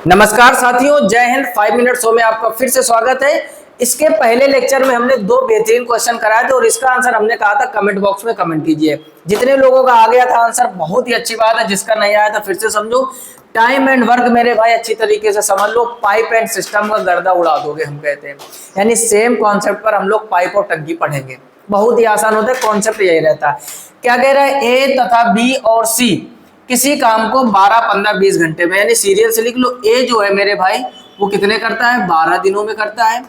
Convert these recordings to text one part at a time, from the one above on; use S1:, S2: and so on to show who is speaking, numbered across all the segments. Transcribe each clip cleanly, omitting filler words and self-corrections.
S1: नमस्कार साथियों, जय हिंद। 5 मिनट शो में आपका फिर से स्वागत है। इसके पहले लेक्चर में हमने दो बेहतरीन क्वेश्चन कराए थे और इसका आंसर हमने कहा था कमेंट बॉक्स में कमेंट कीजिए। जितने लोगों का आ गया था आंसर बहुत ही अच्छी बात है, जिसका नहीं आया था फिर से समझो। टाइम एंड वर्क मेरे भाई अच्छी तरीके से समझ लो, पाइप एंड सिस्टम का गर्दा उड़ा दोगे हम कहते हैं। यानी सेम कॉन्सेप्ट पर हम लोग पाइप और टंकी पढ़ेंगे। बहुत ही आसान होता है, कॉन्सेप्ट यही रहता है। क्या कह रहा है, ए तथा बी और सी किसी काम को 12, 15, 20 घंटे में, यानी सीरियल से लिख लो। ए जो है मेरे भाई वो कितने करता है, 12 दिनों में करता है।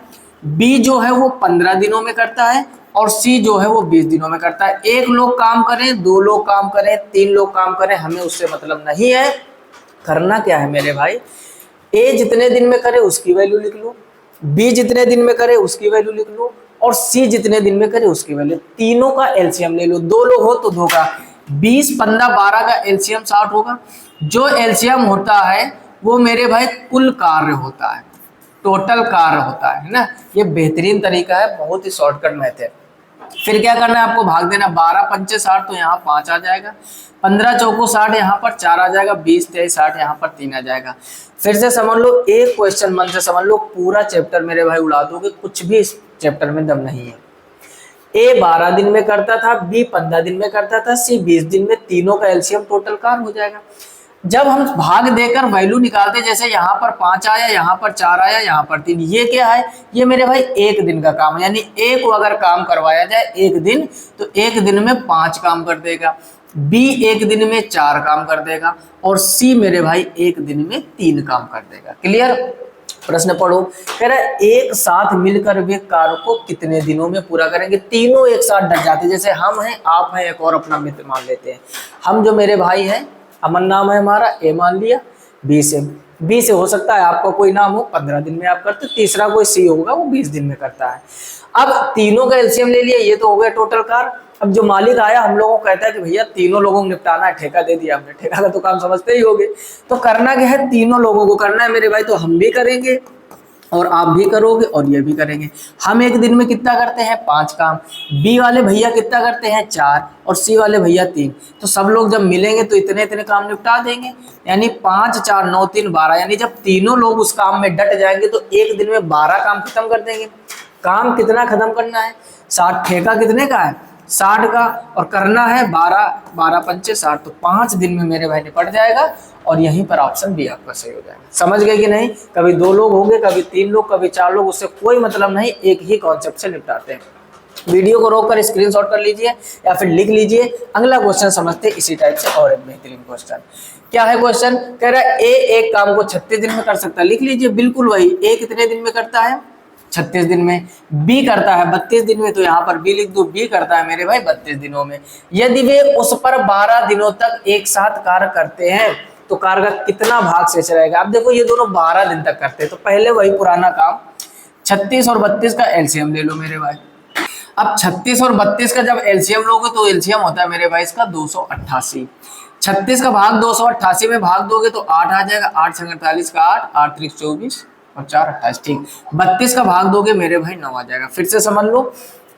S1: बी जो है वो 15 दिनों में करता है और सी जो है वो 20 दिनों में करता है। एक लोग काम करें, दो लोग काम करें, तीन लोग काम करें, हमें उससे मतलब नहीं है। करना क्या है मेरे भाई, ए जितने दिन में करे उसकी वैल्यू लिख लो, बी जितने दिन में करे उसकी वैल्यू लिख लो और सी जितने दिन में करे उसकी वैल्यू। तीनों का एलसीएम ले लो, दो लोग हो तो दो का 20, 15, 12 का एलसीएम 60 होगा। जो एलसीएम होता है वो मेरे भाई कुल कार्य होता है, टोटल कार्य होता है ना। ये बेहतरीन तरीका है, बहुत ही शॉर्टकट मेथड। फिर क्या करना है आपको, भाग देना। 12 पंचे 60 तो यहाँ 5 आ जाएगा, 15 चौको 60 यहाँ पर 4 आ जाएगा, 20 23 60 यहाँ पर 3 आ जाएगा। फिर से समझ लो, एक क्वेश्चन मन से समझ लो, पूरा चैप्टर मेरे भाई उड़ा दोगे, कुछ भी इस चैप्टर में दम नहीं है। ए 12 दिन में करता था, बी 15 दिन में करता था, सी 20 दिन में, तीनों का एलसीएम टोटल कार्य हो जाएगा। जब हम भाग देकर वैल्यू निकालते, जैसे यहाँ पर 5 आया, यहाँ पर 4 आया, यहाँ पर 3, ये क्या है, ये मेरे भाई एक दिन का काम है। यानी ए को अगर काम करवाया जाए एक दिन, तो एक दिन में 5 काम कर देगा, बी एक दिन में 4 काम कर देगा और सी मेरे भाई एक दिन में 3 काम कर देगा। क्लियर। प्रश्न पढ़ो। कह रहा है एक साथ मिलकर वे कार्य को कितने दिनों में पूरा करेंगे। तीनों एक साथ डट जाते, जैसे हम हैं, आप हैं, एक और अपना मित्र मान लेते हैं। हम जो मेरे भाई हैं, अमन नाम है हमारा, ए मान लिया। बी से हो सकता है आपका कोई नाम हो, 15 दिन में आप करते, तीसरा कोई सी होगा वो 20 दिन में करता है। अब तीनों का एलसीएम ले लिया, ये तो हो गया टोटल कार्य। अब जो मालिक आया हम लोगों को कहता है कि भैया तीनों लोगों को निपटाना है, ठेका दे दिया हमने, ठेका का तो काम समझते ही होगे। तो करना क्या है, तीनों लोगों को करना है मेरे भाई। तो हम भी करेंगे और आप भी करोगे और ये भी करेंगे। हम एक दिन में कितना करते हैं, 5 काम। बी वाले भैया कितना करते हैं, 4 और सी वाले भैया 3। तो सब लोग जब मिलेंगे तो इतने इतने काम निपटा देंगे। यानी 5, 4, 9, 3, 12। यानी जब तीनों लोग उस काम में डट जाएंगे तो एक दिन में 12 काम खत्म कर देंगे। काम कितना खत्म करना है, 60। ठेका कितने का है, 60 का, और करना है 12, 12 पंचे 60, तो 5 दिन में मेरे भाई निपट जाएगा। और यहीं पर ऑप्शन बी आपका सही हो जाएगा। समझ गए कि नहीं। कभी 2 लोग होंगे, कभी 3 लोग, कभी 4 लोग, उससे कोई मतलब नहीं, एक ही कॉन्सेप्ट से निपटाते हैं। वीडियो को रोककर स्क्रीनशॉट कर लीजिए या फिर लिख लीजिए। अगला क्वेश्चन समझते हैं इसी टाइप से, और एक बेहतरीन क्वेश्चन। क्या है क्वेश्चन, कह रहा है ए एक काम को 36 दिन में कर सकता है। लिख लीजिए, बिल्कुल वही। ए कितने दिन में करता है, 36 दिन में। बी करता है 32 दिन में, तो यहाँ पर बी लिख दो। बी करता है मेरे भाई 32 दिनों में। यदि वे उस पर 12 दिनों तक एक साथ कार्य करते हैं तो कार्य का कितना भाग शेष रहेगा। अब देखो ये दोनों 12 दिन तक करते हैं, तो पहले वही पुराना काम, 36 और 32 का एलसीएम ले लो मेरे भाई। अब 36 और 32 का जब एलसीएम लोगे तो एलसीएम होता है मेरे भाई इसका 288। 36 का भाग 288 में भाग दोगे तो 8 आ जाएगा। 8 संग 48 का 8, 8 त्रिक 24 और 4 28, ठीक। 32 का भाग दोगे मेरे भाई 9 आ जाएगा। फिर से समझ लो,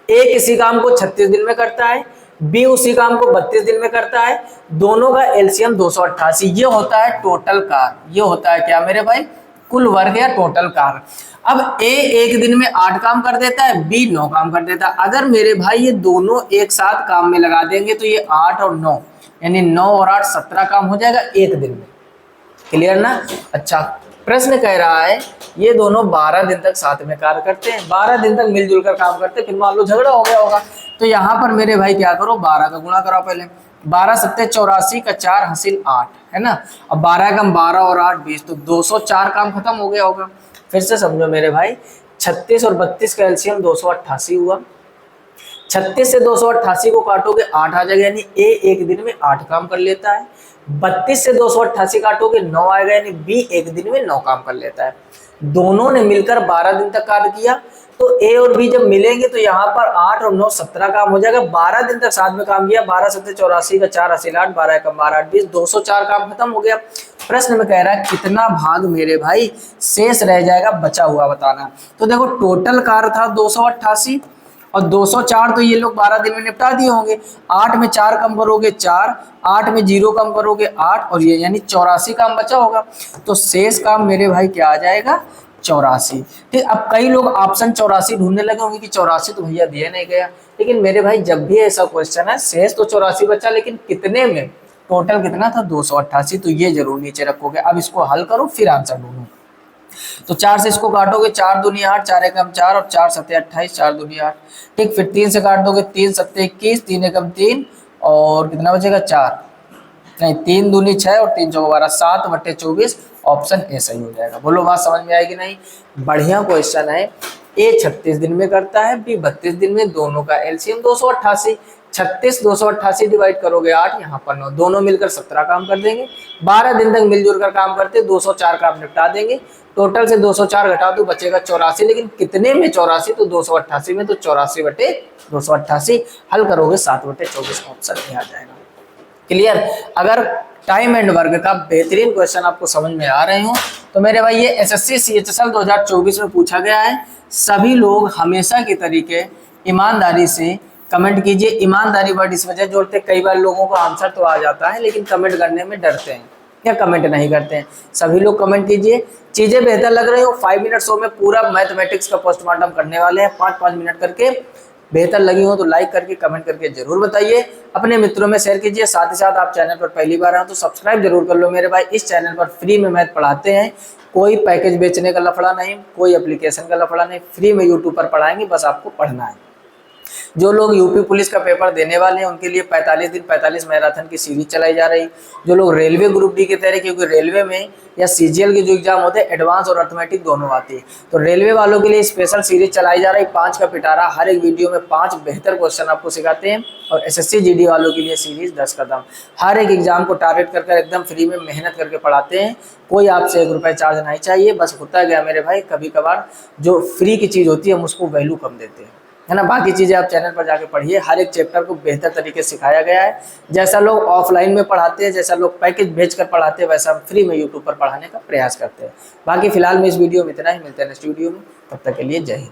S1: ए किसी काम को 36 दिन में करता है, बी उसी काम को 32 दिन में करता है, दोनों का एलसीएम 288। ये होता है टोटल कार्य। ये होता है क्या मेरे भाई, कुल वर्ग या टोटल कार्य। अब ए एक दिन में 8 काम कर देता है, बी 9 काम कर देता है। अगर मेरे भाई ये दोनों एक साथ काम में लगा देंगे तो ये 8 और 9, यानी 9 और 8 17 काम हो जाएगा एक दिन में। क्लियर ना। अच्छा, प्रश्न कह रहा है ये दोनों 12 दिन तक साथ में कार्य करते हैं, 12 दिन तक मिलजुल कर काम करते हैं। फिर मान लो झगड़ा हो गया होगा, तो यहाँ पर मेरे भाई क्या करो, 12 का गुणा करो पहले। 12 सत्ते 84 का 4 हासिल 8 है ना। अब 12 कम 12 और 8 20, तो 204 काम खत्म हो गया होगा। फिर से समझो मेरे भाई, 36 और 32 का एलसीएम 288 हुआ। 36 से 288 को काटोगे 8 आ जाएगा, यानी ए एक दिन में 8 काम कर लेता है। 32 से 288 काटोगे 9 आएगा, यानी बी एक दिन में 9 काम कर लेता है। दोनों ने मिलकर 12 दिन तक कार्य किया, तो ए और बी जब मिलेंगे तो यहाँ पर 8 और 9 17 काम हो जाएगा। 12 दिन तक साथ में काम किया। 12 सत्ते 84 का 4 हासिल 8, 12 कम 12 8 20, 204 काम खत्म हो गया। प्रश्न में कह रहा है कितना भाग मेरे भाई शेष रह जाएगा, बचा हुआ बताना। तो देखो टोटल कार्य था 288 और 204 तो ये लोग 12 दिन में निपटा दिए होंगे। 8 में 4 कम करोगे 4, 8 में 0 कम करोगे 8, और ये यानी 84 काम बचा होगा। तो शेष काम मेरे भाई क्या आ जाएगा, 84। ठीक, अब कई लोग ऑप्शन 84 ढूंढने लगे होंगे कि 84 तो भैया दिया नहीं गया, लेकिन मेरे भाई जब भी ऐसा क्वेश्चन है, शेष तो 84 बचा, लेकिन कितने में, टोटल कितना था 288, तो ये जरूर नीचे रखोगे। अब इसको हल करो फिर आंसर ढूंढो। तो 4 से इसको काटोगे, 4 दूनी 8, 4 एकम 4 और 4 सत्ते 28, 4 दूनी 8। ठीक, फिर 3 से काट दोगे, 3 सत्ते 21, 3 एकम 3 और कितना बचेगा 4, नहीं 3 दूनी 6 और 3 चौका 12, 7/24। ऑप्शन ए सही हो जाएगा। बोलो बात समझ में आएगी नहीं? बढ़िया क्वेश्चन है। ए 36 दिन में करता है, बी 32 दिन में, दोनों का एलसीएम 288। 36 288 डिवाइड करोगे 8, यहाँ पर 9, दोनों मिलकर 17 काम कर देंगे। 12 दिन तक मिलजुल कर काम करते 204 काम निपटा देंगे। टोटल से 204 घटा दो, बचेगा 84, लेकिन कितने में 84, तो 288 में, तो 84/288 हल करोगे 7/24, ऑप्शन ए आ जाएगा। क्लियर? अगर टाइम एंड वर्क का बेहतरीन क्वेश्चन आपको समझ में आ रहे हो तो मेरे भाई ये एसएससी सीएचएसएल 2024 में पूछा गया है। सभी लोग हमेशा की तरीके ईमानदारी से कमेंट कीजिए। ईमानदारी वर्ड इस वजह जोड़ते, कई बार लोगों को आंसर तो आ जाता है लेकिन कमेंट करने में डरते हैं या कमेंट नहीं करते हैं। सभी लोग कमेंट कीजिए। चीजें बेहतर लग रही हो, 5 मिनट शो में पूरा मैथमेटिक्स का पोस्टमार्टम करने वाले हैं, 5-5 मिनट करके। बेहतर लगी हो तो लाइक करके कमेंट करके जरूर बताइए, अपने मित्रों में शेयर कीजिए। साथ ही साथ आप चैनल पर पहली बार आए तो सब्सक्राइब जरूर कर लो मेरे भाई। इस चैनल पर फ्री में मैथ पढ़ाते हैं, कोई पैकेज बेचने का लफड़ा नहीं, कोई एप्लीकेशन का लफड़ा नहीं, फ्री में यूट्यूब पर पढ़ाएंगे, बस आपको पढ़ना है। जो लोग यूपी पुलिस का पेपर देने वाले हैं उनके लिए 45 दिन 45 मैराथन की सीरीज चलाई जा रही। जो लोग रेलवे ग्रुप डी की तैयारी, क्योंकि रेलवे में या सीजीएल के जो एग्जाम होते हैं एडवांस और अर्थमेटिक दोनों आती है, तो रेलवे वालों के लिए स्पेशल सीरीज चलाई जा रही। 5 का पिटारा, हर एक वीडियो में 5 बेहतर क्वेश्चन आपको सिखाते हैं। और एसएससी जीडी वालों के लिए सीरीज 10 कदम, हर एक एग्जाम को टारगेट कर एकदम फ्री में मेहनत करके पढ़ाते हैं। कोई आपसे 1 रुपये चार्ज नहीं चाहिए। बस होता गया मेरे भाई, कभी कभार जो फ्री की चीज़ होती है हम उसको वैल्यू कम देते हैं, है ना। बाकी चीजें आप चैनल पर जाके पढ़िए, हर एक चैप्टर को बेहतर तरीके से सिखाया गया है। जैसा लोग ऑफलाइन में पढ़ाते हैं, जैसा लोग पैकेज भेजकर पढ़ाते हैं, वैसा हम फ्री में यूट्यूब पर पढ़ाने का प्रयास करते हैं। बाकी फिलहाल में इस वीडियो में इतना ही, मिलते हैं नेक्स्ट वीडियो में, तब तक के लिए जय हिंद।